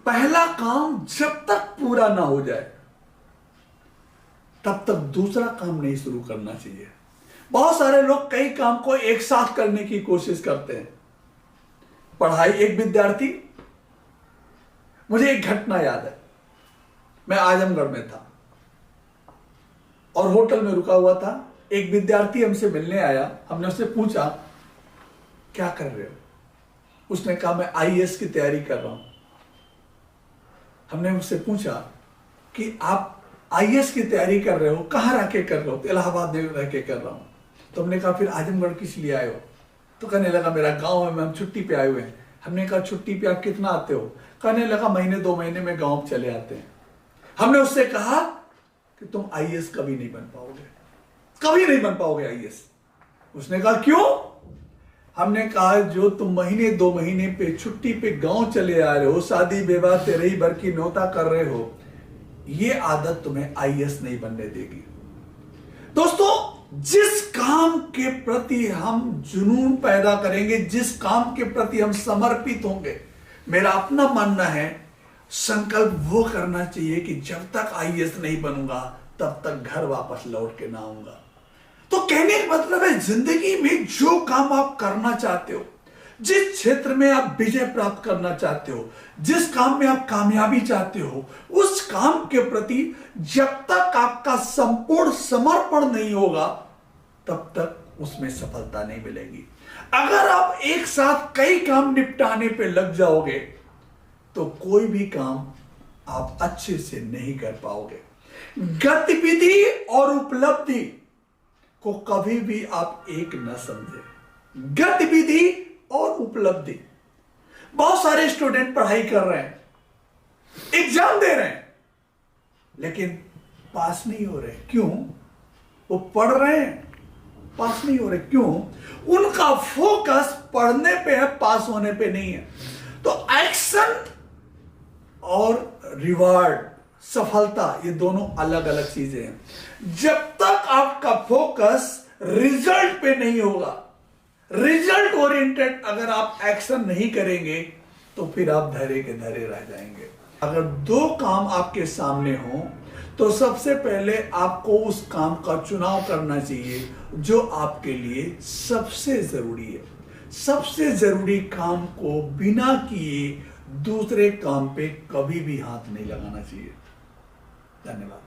पहला काम जब तक पूरा ना हो जाए तब तक दूसरा काम नहीं शुरू करना चाहिए। बहुत सारे लोग कई काम को एक साथ करने की कोशिश करते हैं। पढ़ाई, एक विद्यार्थी, मुझे एक घटना याद है। मैं आजमगढ़ में था और होटल में रुका हुआ था। एक विद्यार्थी हमसे मिलने आया। हमने उससे पूछा, क्या कर रहे हो? उसने कहा, मैं आईएएस की तैयारी कर रहा हूं। हमने उससे पूछा कि आप आईएएस की तैयारी कर रहे हो, कहां रह के कर रहे हो? तो इलाहाबाद में रह के कर रहा हूं। तो हमने कहा, फिर आजमगढ़ किस लिए आए हो? तो कहने लगा, मेरा गांव है, हम छुट्टी पे आए हुए हैं। हमने कहा, छुट्टी पे आप कितना आते हो? कहने लगा, महीने 2 महीने में गांव चले आते हैं। हमने उससे कहा कि तुम आईएएस कभी नहीं बन पाओगे, कभी नहीं बन पाओगे आईएएस। उसने कहा, क्यों? हमने कहा, जो तुम महीने 2 महीने पे छुट्टी पे गांव चले आ रहे हो, शादी विवाह तेरही भर की न्योता कर रहे हो, ये आदत तुम्हें आईएएस नहीं बनने देगी। दोस्तों, जिस काम के प्रति हम जुनून पैदा करेंगे, जिस काम के प्रति हम समर्पित होंगे, मेरा अपना मानना है, संकल्प वो करना चाहिए कि जब तक आईएएस नहीं बनूंगा तब तक घर वापस लौट के ना आऊंगा। तो कहने का मतलब है, जिंदगी में जो काम आप करना चाहते हो, जिस क्षेत्र में आप विजय प्राप्त करना चाहते हो, जिस काम में आप कामयाबी चाहते हो, उस काम के प्रति जब तक आपका संपूर्ण समर्पण नहीं होगा तब तक उसमें सफलता नहीं मिलेगी। अगर आप एक साथ कई काम निपटाने पे लग जाओगे तो कोई भी काम आप अच्छे से नहीं कर पाओगे। गतिविधि और उपलब्धि को कभी भी आप एक न समझे। गतिविधि और उपलब्धि। बहुत सारे स्टूडेंट पढ़ाई कर रहे हैं, एग्जाम दे रहे हैं, लेकिन पास नहीं हो रहे। क्यों? वो पढ़ रहे हैं, पास नहीं हो रहे। क्यों? उनका फोकस पढ़ने पे है, पास होने पे नहीं है। तो एक्शन और रिवार्ड, सफलता, ये दोनों अलग अलग चीजें हैं। जब तक आपका फोकस रिजल्ट पे नहीं होगा, रिजल्ट ओरिएंटेड अगर आप एक्शन नहीं करेंगे तो फिर आप धरे के धरे रह जाएंगे। अगर 2 काम आपके सामने हो तो सबसे पहले आपको उस काम का चुनाव करना चाहिए जो आपके लिए सबसे जरूरी है। सबसे जरूरी काम को बिना किए दूसरे काम पे कभी भी हाथ नहीं लगाना चाहिए। धन्यवाद।